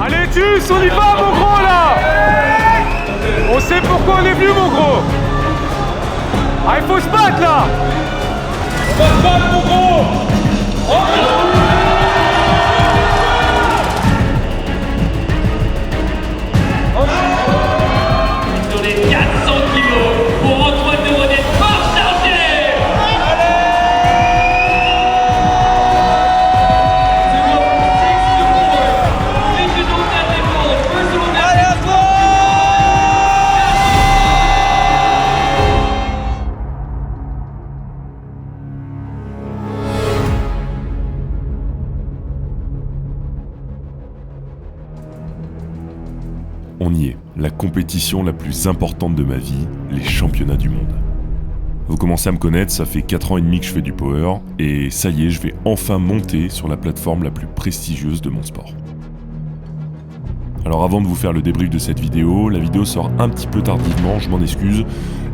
Allez, Tus, on y va, mon gros, là. On sait pourquoi on est venu, mon gros. Ah, il faut se battre, là. On va se battre, mon gros. Sur les 400 kilos pour Antoine de Rodin, force entière. On y est, la compétition la plus importante de ma vie, les championnats du monde. Vous commencez à me connaître, ça fait 4 ans et demi que je fais du power, et ça y est, je vais enfin monter sur la plateforme la plus prestigieuse de mon sport. Alors avant de vous faire le débrief de cette vidéo, la vidéo sort un petit peu tardivement, je m'en excuse.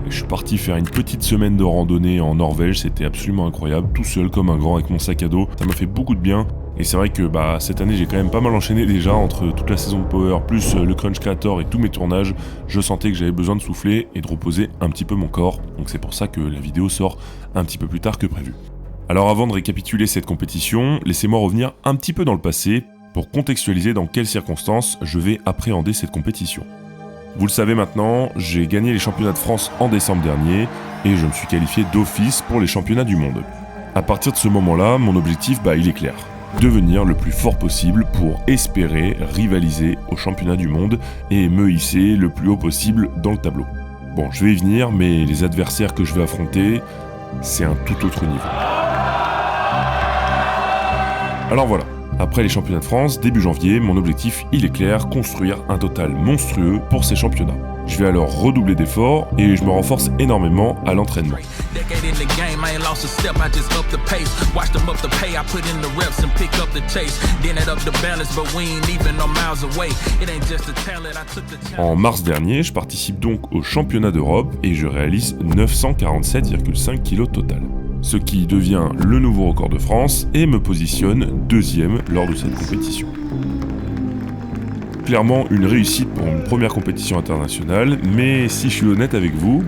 Je suis parti faire une petite semaine de randonnée en Norvège, c'était absolument incroyable, tout seul comme un grand avec mon sac à dos, ça m'a fait beaucoup de bien. Et c'est vrai que cette année j'ai quand même pas mal enchaîné déjà entre toute la saison de Power plus le Crunch Creator et tous mes tournages. Je sentais que j'avais besoin de souffler et de reposer un petit peu mon corps. Donc c'est pour ça que la vidéo sort un petit peu plus tard que prévu. Alors avant de récapituler cette compétition, laissez-moi revenir un petit peu dans le passé pour contextualiser dans quelles circonstances je vais appréhender cette compétition. Vous le savez maintenant, j'ai gagné les championnats de France en décembre dernier et je me suis qualifié d'office pour les championnats du monde. À partir de ce moment-là, mon objectif il est clair. Devenir le plus fort possible pour espérer rivaliser au championnat du monde et me hisser le plus haut possible dans le tableau. Bon, je vais y venir, mais les adversaires que je vais affronter, c'est un tout autre niveau. Alors voilà, après les championnats de France, début janvier, mon objectif, il est clair, construire un total monstrueux pour ces championnats. Je vais alors redoubler d'efforts et je me renforce énormément à l'entraînement. En mars dernier, je participe donc au championnat d'Europe et je réalise 947,5 kg total. Ce qui devient le nouveau record de France et me positionne deuxième lors de cette compétition. Clairement une réussite pour une première compétition internationale, mais si je suis honnête avec vous,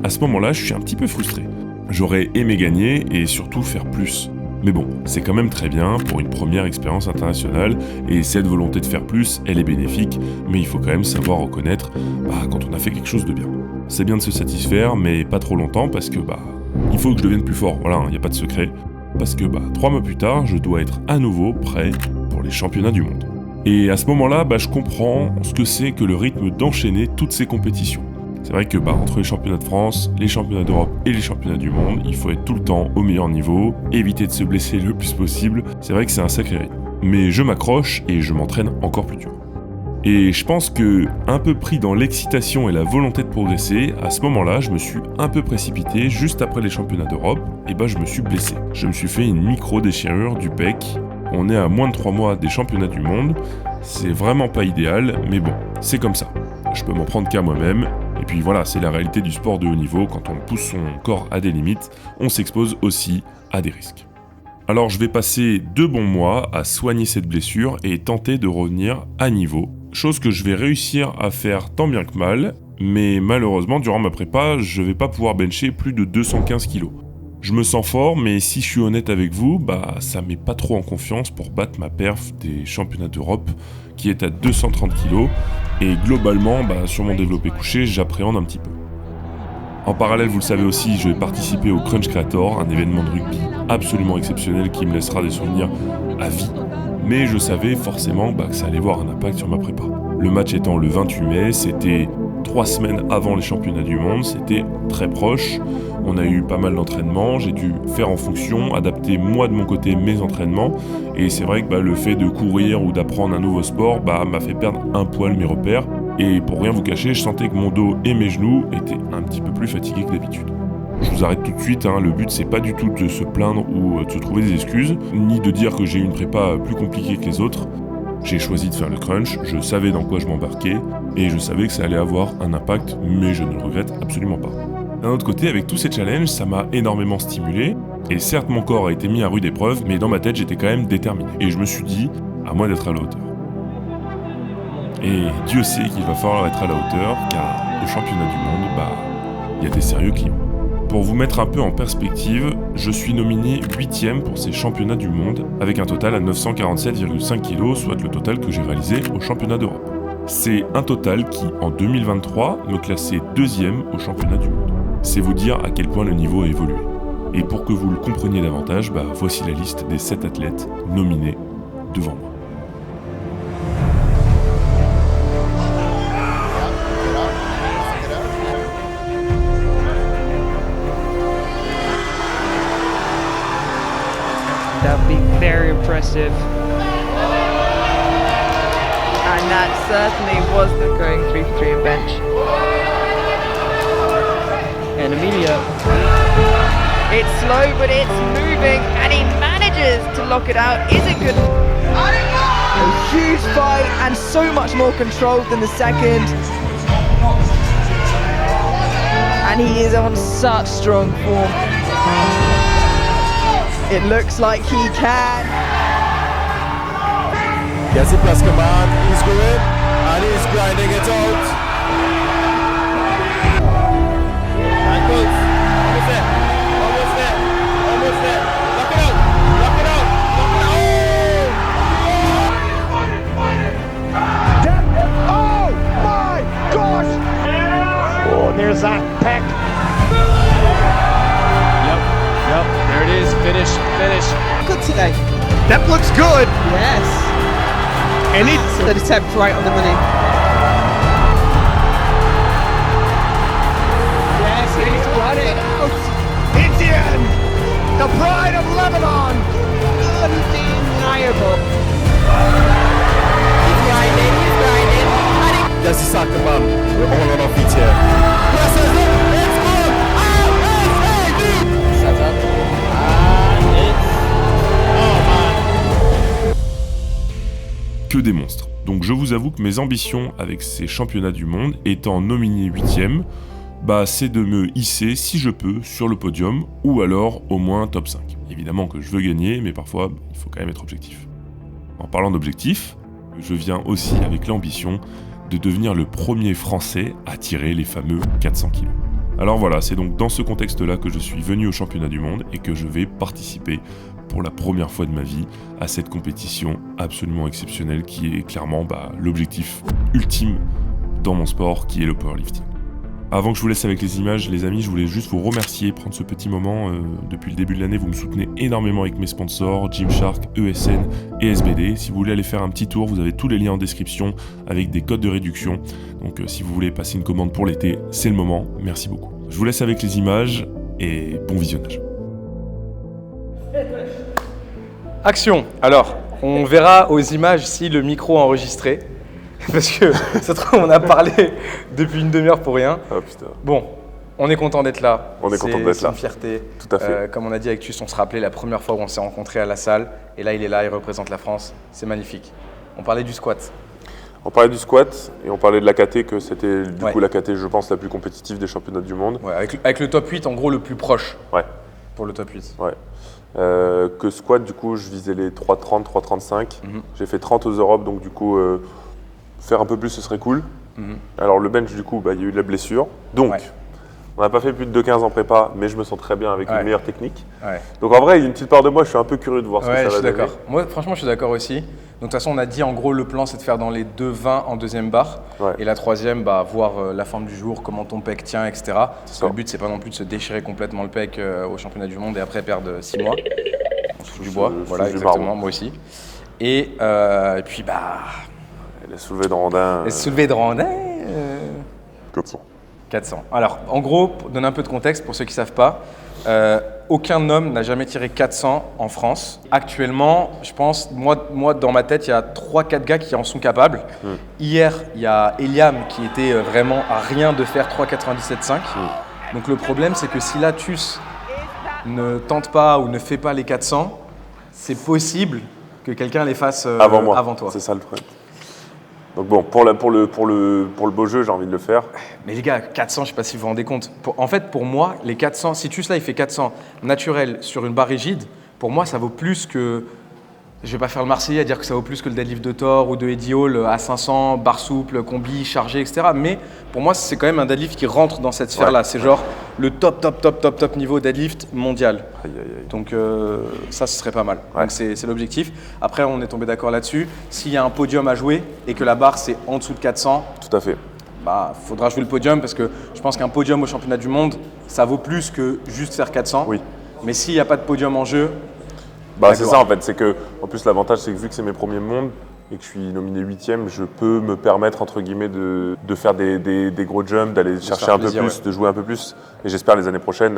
à ce moment-là, je suis un petit peu frustré. J'aurais aimé gagner et surtout faire plus. Mais bon, c'est quand même très bien pour une première expérience internationale et cette volonté de faire plus, elle est bénéfique, mais il faut quand même savoir reconnaître quand on a fait quelque chose de bien. C'est bien de se satisfaire, mais pas trop longtemps parce que il faut que je devienne plus fort, voilà, il n'y a pas de secret. Parce que 3 mois plus tard, je dois être à nouveau prêt pour les championnats du monde. Et à ce moment-là, je comprends ce que c'est que le rythme d'enchaîner toutes ces compétitions. C'est vrai que entre les championnats de France, les championnats d'Europe et les championnats du monde, il faut être tout le temps au meilleur niveau, éviter de se blesser le plus possible. C'est vrai que c'est un sacré rythme. Mais je m'accroche et je m'entraîne encore plus dur. Et je pense que, un peu pris dans l'excitation et la volonté de progresser, à ce moment-là, je me suis un peu précipité juste après les championnats d'Europe, et je me suis blessé. Je me suis fait une micro-déchirure du pec. On est à moins de 3 mois des championnats du monde, c'est vraiment pas idéal, mais bon, c'est comme ça. Je peux m'en prendre qu'à moi-même, et puis voilà, c'est la réalité du sport de haut niveau, quand on pousse son corps à des limites, on s'expose aussi à des risques. Alors je vais passer 2 bons mois à soigner cette blessure et tenter de revenir à niveau, chose que je vais réussir à faire tant bien que mal, mais malheureusement durant ma prépa, je vais pas pouvoir bencher plus de 215 kg. Je me sens fort, mais si je suis honnête avec vous, ça met pas trop en confiance pour battre ma perf des championnats d'Europe, qui est à 230 kg, et globalement, sur mon développé couché, j'appréhende un petit peu. En parallèle, vous le savez aussi, je vais participer au Crunch Creator, un événement de rugby absolument exceptionnel qui me laissera des souvenirs à vie, mais je savais forcément que ça allait avoir un impact sur ma prépa. Le match étant le 28 mai, c'était 3 semaines avant les championnats du monde, c'était très proche. On a eu pas mal d'entraînements, j'ai dû faire en fonction, adapter moi de mon côté mes entraînements, et c'est vrai que le fait de courir ou d'apprendre un nouveau sport m'a fait perdre un poil mes repères, et pour rien vous cacher, je sentais que mon dos et mes genoux étaient un petit peu plus fatigués que d'habitude. Je vous arrête tout de suite, le but c'est pas du tout de se plaindre ou de se trouver des excuses, ni de dire que j'ai eu une prépa plus compliquée que les autres. J'ai choisi de faire le crunch, je savais dans quoi je m'embarquais, et je savais que ça allait avoir un impact, mais je ne le regrette absolument pas. D'un autre côté, avec tous ces challenges, ça m'a énormément stimulé, et certes mon corps a été mis à rude épreuve, mais dans ma tête j'étais quand même déterminé, et je me suis dit, à moi d'être à la hauteur. Et Dieu sait qu'il va falloir être à la hauteur, car au championnat du monde, il y a des sérieux clients. Pour vous mettre un peu en perspective, je suis nominé 8e pour ces championnats du monde, avec un total à 947,5 kg, soit le total que j'ai réalisé au championnat d'Europe. C'est un total qui, en 2023, me classait 2e au championnat du monde. C'est vous dire à quel point le niveau a évolué. Et pour que vous le compreniez davantage, voici la liste des 7 athlètes nominés devant moi. That would be very impressive. And that certainly was the going 3-for-3 in bench. And Amelia. It's slow, but it's moving, and he manages to lock it out. Is it good? A huge fight, and so much more controlled than the second. And he is on such strong form. It looks like he can. He has a plus command, he's going, and he's grinding it out. Ankles, almost there, almost there, almost there. Lock it out, lock it out, lock it out. Oh my gosh! Oh, there's that peck. Yep, there it is. Finish. Good today. That looks good. Yes. And it's The attempt right on the money. Yes, he's got it out. Indian, the pride of Lebanon. Undeniable. He's grinding. That's the soccer man. We're all on our feet here. Yes, it's good. Set up. And it's... Oh man. Que des monstres. Donc je vous avoue que mes ambitions avec ces championnats du monde, étant nominé 8e, c'est de me hisser, si je peux, sur le podium, ou alors au moins top 5. Évidemment que je veux gagner, mais parfois il faut quand même être objectif. En parlant d'objectif, je viens aussi avec l'ambition de devenir le premier Français à tirer les fameux 400 kg. Alors voilà, c'est donc dans ce contexte-là que je suis venu au championnat du monde et que je vais participer pour la première fois de ma vie à cette compétition absolument exceptionnelle qui est clairement l'objectif ultime dans mon sport qui est le powerlifting. Avant que je vous laisse avec les images, les amis, je voulais juste vous remercier, prendre ce petit moment. Depuis le début de l'année, vous me soutenez énormément avec mes sponsors, Gymshark, ESN et SBD. Si vous voulez aller faire un petit tour, vous avez tous les liens en description avec des codes de réduction. Donc si vous voulez passer une commande pour l'été, c'est le moment. Merci beaucoup. Je vous laisse avec les images et bon visionnage. Action. Alors, on verra aux images si le micro a enregistré. Parce que ça se trouve, on a parlé depuis une demi-heure pour rien. Oh putain. Bon, on est content d'être là. On est content d'être C'est là. une fierté. Tout à fait. Comme on a dit avec Tus, on se rappelait la première fois où on s'est rencontrés à la salle. Et là, il est là, il représente la France. C'est magnifique. On parlait du squat. On parlait du squat et on parlait de la KT, que c'était du Ouais. coup la KT, je pense, la plus compétitive des championnats du monde. Ouais, avec le top 8, en gros, le plus proche Ouais, pour le top 8. ouais. Que squat, du coup, je visais les 3,30, 3,35. Mhm. J'ai fait 30 aux Europes, donc du coup, faire un peu plus, ce serait cool. Mhm. Alors le bench, du coup, il y a eu de la blessure. Donc, Ouais. on n'a pas fait plus de 2,15 en prépa, mais je me sens très bien avec Ouais. une meilleure technique. Ouais. Donc en vrai, il y a une petite part de moi, je suis un peu curieux de voir ce Ouais, que je ça suis va donner. d'accord. Moi, franchement, je suis d'accord aussi. Donc, de toute façon, on a dit en gros, le plan, c'est de faire dans les 2,20 en deuxième barre. Ouais. Et la troisième, voir la forme du jour, comment ton pec tient, etc. Parce que ça. le but, c'est pas non plus de se déchirer complètement le pec au championnat du monde et après perdre 6 mois. On se fout du bois. Je Voilà, fous du exactement, marron. moi aussi. Et puis, Les soulevés de randin, les soulevés de randin. 400. 400. Alors, en gros, pour donner un peu de contexte pour ceux qui ne savent pas, aucun homme n'a jamais tiré 400 en France. Actuellement, je pense, moi dans ma tête, il y a 3-4 gars qui en sont capables. Hier, il y a Eliam qui était vraiment à rien de faire 3,97,5. Donc le problème, c'est que si Latus ne tente pas ou ne fait pas les 400, c'est possible que quelqu'un les fasse Avant moi. avant toi. C'est ça le problème. Donc bon, pour le beau jeu, j'ai envie de le faire. Mais les gars, 400, je ne sais pas si vous vous rendez compte. En fait, pour moi, les 400, si Tus là, il fait 400 naturel sur une barre rigide, pour moi, ça vaut plus que Je vais pas faire le Marseillais à dire que ça vaut plus que le deadlift de Thor ou de Eddie Hall à 500, barre souple, combi, chargé, etc. Mais pour moi, c'est quand même un deadlift qui rentre dans cette sphère-là. C'est genre le top niveau deadlift mondial. Aïe, aïe, aïe. Donc ça, ce serait pas mal. Ouais. Donc c'est l'objectif. Après, on est tombé d'accord là-dessus. S'il y a un podium à jouer et que la barre, c'est en dessous de 400, Tout à fait. bah, faudra jouer le podium parce que je pense qu'un podium au championnat du monde, ça vaut plus que juste faire 400. Oui. Mais s'il n'y a pas de podium en jeu, Bah, la c'est gloire. ça en fait, c'est que en plus l'avantage c'est que vu que c'est mes premiers mondes et que je suis nominé 8e, je peux me permettre entre guillemets de faire des gros jumps, d'aller chercher faire un plaisir, peu plus, ouais. de jouer un peu plus. Et j'espère les années prochaines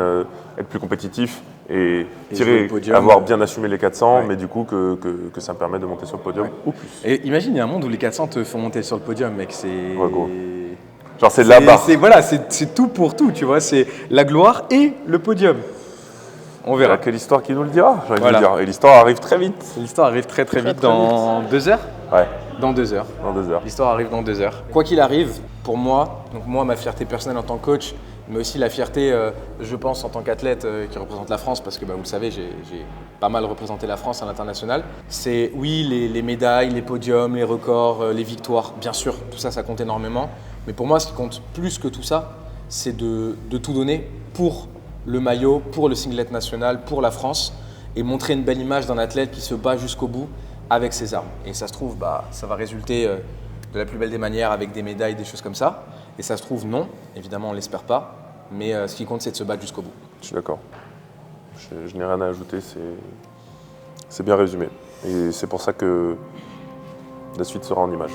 être plus compétitif et jouer tirer, le podium. avoir bien assumé les 400, Ouais. mais du coup que ça me permet de monter sur le podium ou plus. Et imagine, il y a un monde où les 400 te font monter sur le podium, mec. C'est. Ouais, gros. Genre c'est la barre. Voilà, c'est tout pour tout, tu vois. C'est la gloire et le podium. On Verra verra. quelle histoire qui nous le dira, j'ai envie Voilà. de le dire. Et l'histoire arrive très vite. L'histoire arrive très vite dans 2 heures. Ouais, Dans 2 heures. dans 2 heures. L'histoire arrive dans 2 heures. Quoi qu'il arrive, pour moi, donc moi, ma fierté personnelle en tant que coach, mais aussi la fierté, je pense, en tant qu'athlète qui représente la France, parce que bah, vous le savez, j'ai pas mal représenté la France à l'international. C'est oui, les médailles, les podiums, les records, les victoires, bien sûr, tout ça, ça compte énormément. Mais pour moi, ce qui compte plus que tout ça, c'est de tout donner pour le maillot, pour le singlet national, pour la France, et montrer une belle image d'un athlète qui se bat jusqu'au bout avec ses armes. Et ça se trouve, bah, ça va résulter de la plus belle des manières avec des médailles, des choses comme ça. Et ça se trouve, non, évidemment, on ne l'espère pas. Mais ce qui compte, c'est de se battre jusqu'au bout. Je suis d'accord. Je n'ai rien à ajouter, c'est bien résumé. Et c'est pour ça que la suite sera en image.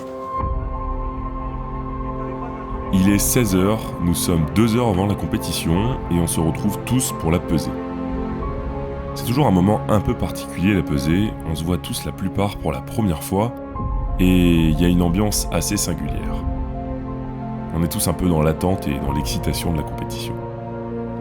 Il est 16h, nous sommes 2 heures avant la compétition et on se retrouve tous pour la pesée. C'est toujours un moment un peu particulier la pesée, on se voit tous la plupart pour la première fois et il y a une ambiance assez singulière. On est tous un peu dans l'attente et dans l'excitation de la compétition.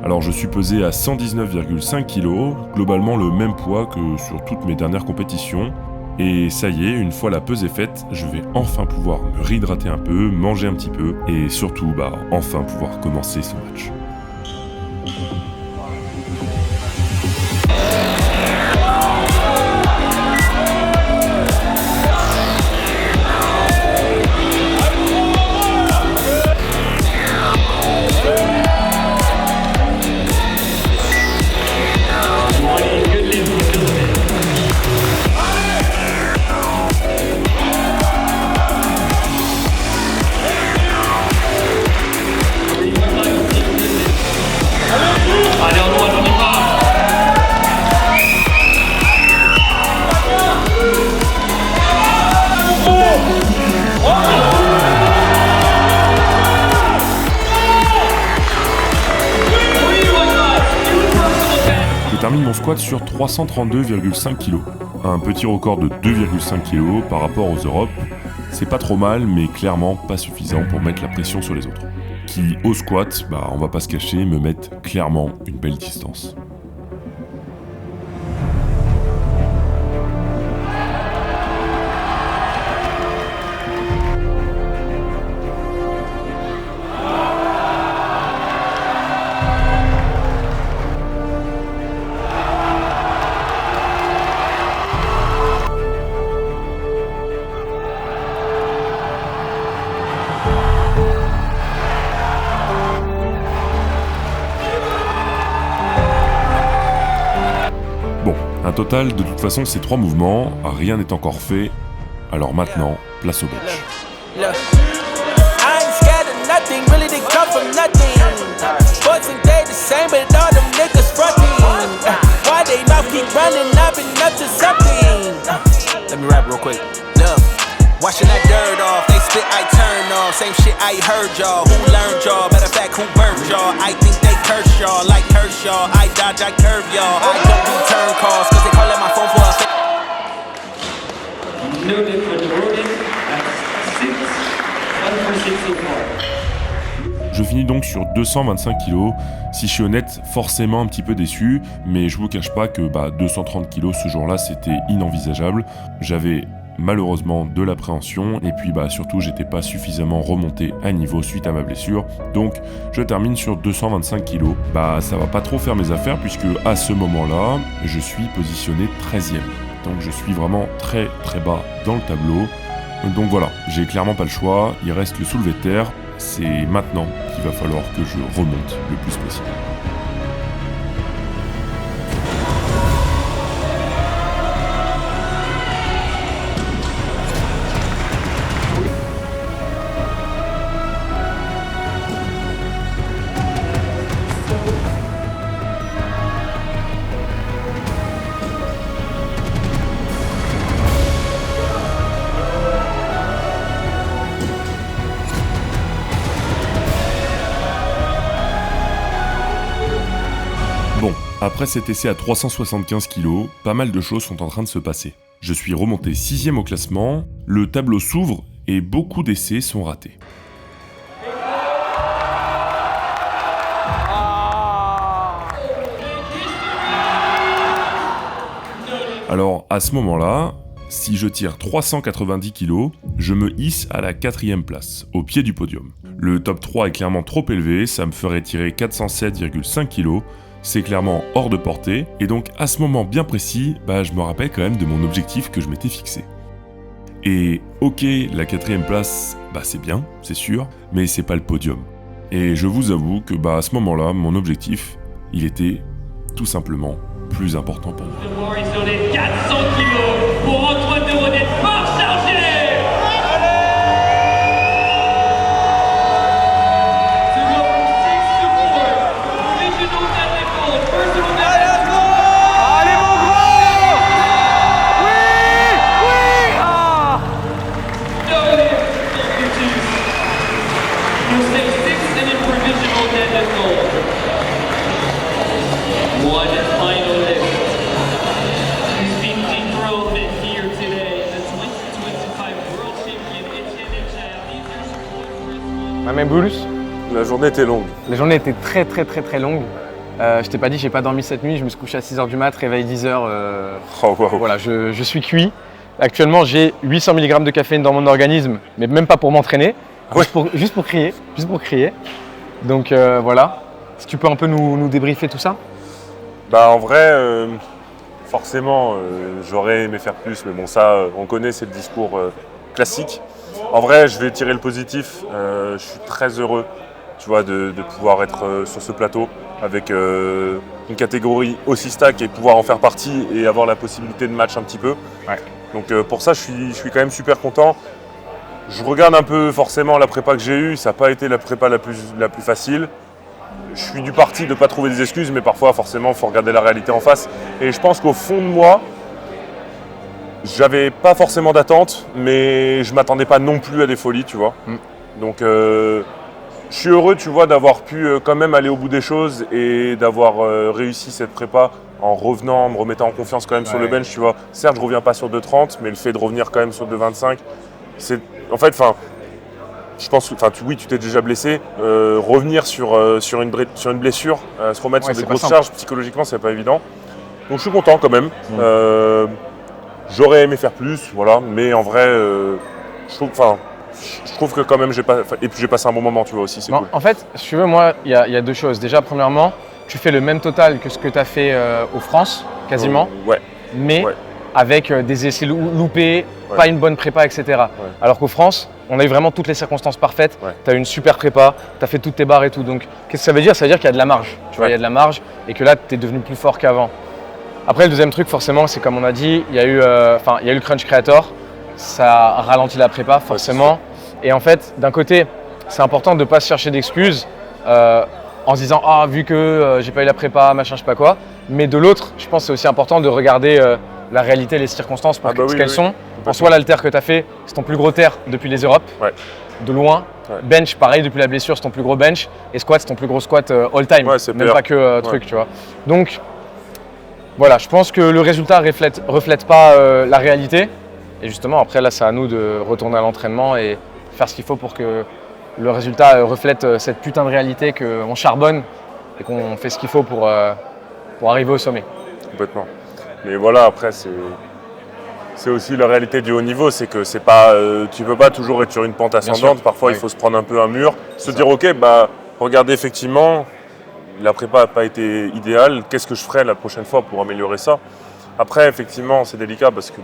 Alors je suis pesé à 119,5 kg, globalement le même poids que sur toutes mes dernières compétitions. Et ça y est, une fois la pesée faite, je vais enfin pouvoir me réhydrater un peu, manger un petit peu et surtout enfin pouvoir commencer ce match. Allez, on y va. Je termine mon squat sur 332,5 kg. Un petit record de 2,5 kg par rapport aux Europes. C'est pas trop mal, mais clairement pas suffisant pour mettre la pression sur les autres. Qui, au squat, on va pas se cacher, me mettent clairement une belle distance. Bon, un total de toute façon c'est 3 mouvements, rien n'est encore fait, alors maintenant, place au bench. Look, I ain't scared of nothing, really they come from nothing. Boys and they the same, but all them niggas fronting. Why they mouth keep running, I've been up to something. Let me rap real quick. Look, washing that dirt off, they spit, I turn off. Same shit I heard y'all, who learned y'all? Matter of fact, who burnt y'all? I think they curse y'all, like Kershaw. I dodge, I curve y'all. I don't return calls, cause they call at my phone for a Noted for the rolling at 6, 1 for 6 so far. Je finis donc sur 225 kg. Si je suis honnête, forcément un petit peu déçu, mais je vous cache pas que 230 kg ce jour-là, c'était inenvisageable. J'avais malheureusement de l'appréhension et puis surtout j'étais pas suffisamment remonté à niveau suite à ma blessure. Donc je termine sur 225 kg. Ça va pas trop faire mes affaires puisque à ce moment-là, je suis positionné 13e. donc je suis vraiment très très bas dans le tableau. Donc voilà, j'ai clairement pas le choix, il reste le soulevé de terre, c'est maintenant qu'il va falloir que je remonte le plus possible. Bon, après cet essai à 375 kg, pas mal de choses sont en train de se passer. Je suis remonté 6ème au classement, le tableau s'ouvre et beaucoup d'essais sont ratés. Alors à ce moment-là, si je tire 390 kg, je me hisse à la 4ème place, au pied du podium. Le top 3 est clairement trop élevé, ça me ferait tirer 407,5 kg, c'est clairement hors de portée, et donc à ce moment bien précis, je me rappelle quand même de mon objectif que je m'étais fixé. Et ok, la 4ème place, c'est bien, c'est sûr, mais c'est pas le podium. Et je vous avoue que à ce moment-là, mon objectif, il était tout simplement plus important pour moi. The war is sur les 400 kilos pour Antoine de Rodin. Fort chargé. To go from 6 to 4. Provisional deadlift gold. Personal deadlift gold. Allez mon gros! Oui! Oui! Ah! No lift substitutes. You stay 6th and in provisional deadlift gold. One final lift. He's been dethroned here today. The 2025 World Champion Etienne Echaer. Ma main Bruce. La journée était longue. La journée était très longue. Je t'ai pas dit, j'ai pas dormi cette nuit, je me suis couché à 6h du mat, réveil 10h. Oh, wow. Voilà, je suis cuit. Actuellement, j'ai 800 mg de caféine dans mon organisme, mais même pas pour m'entraîner, Ouais. juste pour crier. Donc voilà, si tu peux un peu nous débriefer tout ça. En vrai, forcément, j'aurais aimé faire plus, mais bon, ça, on connaît, c'est le discours classique. En vrai, je vais tirer le positif. Je suis très heureux, tu vois, de pouvoir être sur ce plateau avec une catégorie aussi stack et pouvoir en faire partie et avoir la possibilité de match un petit peu. Ouais. Donc pour ça, je suis quand même super content. Je regarde un peu forcément la prépa que j'ai eue. Ça n'a pas été la prépa la plus facile. Je suis du parti de ne pas trouver des excuses, mais parfois, forcément, il faut regarder la réalité en face. Et je pense qu'au fond de moi, j'avais pas forcément d'attente, mais je m'attendais pas non plus à des folies, tu vois. Donc, je suis heureux, tu vois, d'avoir pu quand même aller au bout des choses et d'avoir réussi cette prépa en revenant, en me remettant en confiance quand même sur le bench, tu vois. Certes, je reviens pas sur 2,30, mais le fait de revenir quand même sur 2,25, c'est... En fait, je pense que oui, tu t'es déjà blessé. Revenir sur une blessure, se remettre sur des grosses charges, psychologiquement, c'est pas évident. Donc je suis content quand même. J'aurais aimé faire plus, voilà. Mais en vrai, je trouve que quand même, et puis j'ai passé un bon moment, tu vois, aussi, c'est cool. En fait, si tu veux, moi, il y a deux choses. Déjà, premièrement, tu fais le même total que ce que tu as fait aux France, quasiment. Ouais. Mais Ouais. avec des essais loupés, pas une bonne prépa, etc. Ouais. Alors qu'aux France, on a eu vraiment toutes les circonstances parfaites. Ouais. Tu as eu une super prépa, tu as fait toutes tes barres et tout. Donc, qu'est-ce que ça veut dire? Ça veut dire qu'il y a de la marge. Tu vois, il y a de la marge et que là, tu es devenu plus fort qu'avant. Après, le deuxième truc, forcément, c'est comme on a dit, il y a eu le Crunch Creator. Ça ralentit la prépa, forcément. Et en fait, d'un côté, c'est important de ne pas se chercher d'excuses en se disant « Ah, vu que j'ai pas eu la prépa, machin, je sais pas quoi ». Mais de l'autre, je pense que c'est aussi important de regarder la réalité, les circonstances pour ce qu'elles sont. En soi, l'halter que tu as fait, c'est ton plus gros terre depuis les Europes, de loin. Ouais. Bench, pareil, depuis la blessure, c'est ton plus gros bench. Et squat, c'est ton plus gros squat all-time, c'est même pire. pas que truc, tu vois. Donc, voilà, je pense que le résultat reflète pas la réalité. Et justement, après, là, c'est à nous de retourner à l'entraînement et faire ce qu'il faut pour que le résultat reflète cette putain de réalité qu'on charbonne et qu'on fait ce qu'il faut pour arriver au sommet. Complètement. Mais voilà, après, c'est aussi la réalité du haut niveau, c'est que c'est pas, tu peux pas toujours être sur une pente ascendante. Parfois, il faut se prendre un peu un mur, se dire ok, regardez, effectivement, la prépa n'a pas été idéale. Qu'est-ce que je ferai la prochaine fois pour améliorer ça? Après, effectivement, c'est délicat parce que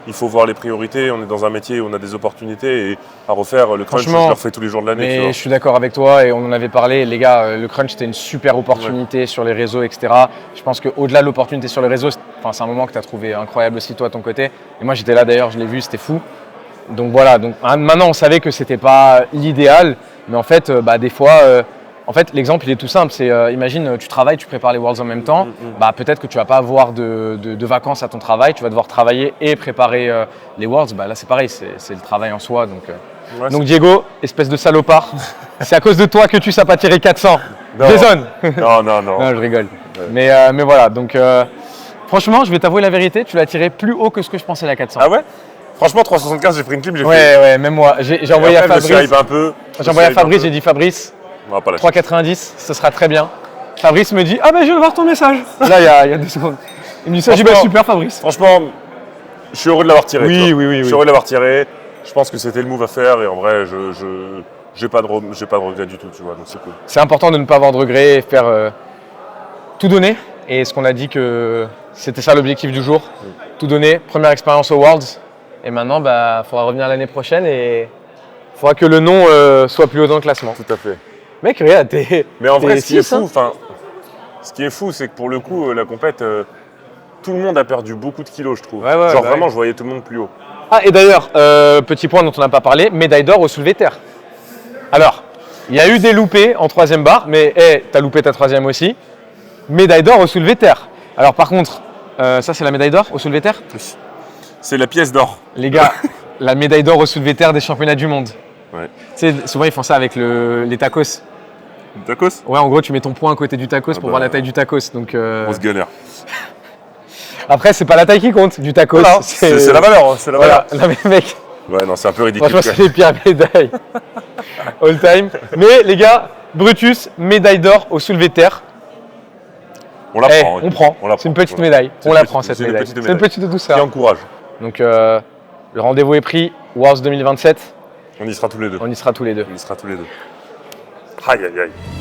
il faut voir les priorités. On est dans un métier où on a des opportunités et à refaire le crunch, je Franchement, le refais tous les jours de l'année. tu Mais vois. je suis d'accord avec toi et on en avait parlé. Les gars, le crunch, c'était une super opportunité sur les réseaux, etc. Je pense qu'au-delà de l'opportunité sur les réseaux, c'est un moment que tu as trouvé incroyable aussi, toi, à ton côté. Et moi, j'étais là d'ailleurs, je l'ai vu, c'était fou. Donc voilà, maintenant, on savait que c'était pas l'idéal. Mais en fait, des fois, l'exemple, il est tout simple. C'est, imagine, tu travailles, tu prépares les Worlds en même temps. Peut-être que tu vas pas avoir de vacances à ton travail. Tu vas devoir travailler et préparer les Worlds. Là, c'est pareil, c'est le travail en soi. Donc Diego, espèce de salopard, c'est à cause de toi que tu sais pas tirer 400. Non. Dézone. Non. Non, je rigole. Mais voilà, donc franchement, je vais t'avouer la vérité, tu l'as tiré plus haut que ce que je pensais la 400. Ah ouais? Franchement, 375, j'ai pris une clip, j'ai fait. Ouais, même moi. J'ai envoyé à Fabrice. J'ai envoyé à Fabrice, j'ai dit Fabrice, On va pas lâcher. 3,90, ce sera très bien. Fabrice me dit, ah je viens de voir ton message. Là, il y a 2 secondes. Il me dit ça, j'ai dit, Franchement- super Fabrice. Franchement, je suis heureux de l'avoir tiré. Oui, tu vois. oui. Je suis heureux de l'avoir tiré. Je pense que c'était le move à faire et en vrai, j'ai pas de regret du tout, tu vois, donc c'est cool. C'est important de ne pas avoir de regrets et faire tout donner. Et ce qu'on a dit que c'était ça l'objectif du jour, tout donner. Première expérience aux Worlds. Et maintenant, il faudra revenir l'année prochaine et il faudra que le nom soit plus haut dans le classement. Tout à fait. Mec, regarde, t'es. Mais en vrai, t'es ce qui est six, hein. fou, ce qui est fou, c'est que pour le coup, la compète, tout le monde a perdu beaucoup de kilos, je trouve. Ouais, Genre bah vraiment, ouais. je voyais tout le monde plus haut. Ah, et d'ailleurs, petit point dont on n'a pas parlé, médaille d'or au soulevé de terre. Alors, il y a eu des loupés en 3e barre, mais t'as loupé ta 3e aussi. Médaille d'or au soulevé de terre. Alors par contre, ça c'est la médaille d'or au soulevé de terre. C'est la pièce d'or. Les gars, la médaille d'or au soulevé de terre des championnats du monde. Ouais. Tu sais, souvent ils font ça avec les tacos. Tacos? Ouais, en gros, tu mets ton poing à côté du tacos pour bah, voir la taille du tacos. Donc, Grosse galère. après, c'est pas la taille qui compte du tacos. Voilà, c'est la valeur, c'est la Voilà, valeur. non, mais mec, Ouais, non, c'est un peu ridicule. franchement, c'est les pires médailles all time. Mais les gars, Brutus, médaille d'or au soulevé de terre. On la prend. On prend. On la C'est une prend, petite voilà. médaille. C'est On une la petite- prend cette c'est une médaille. petite C'est une médaille. petite douceur. Qui encourage. Donc, le rendez-vous est pris. Worlds 2027. On y sera tous les deux. On y sera tous les deux. On y sera tous les deux. Aïe, aïe, aïe.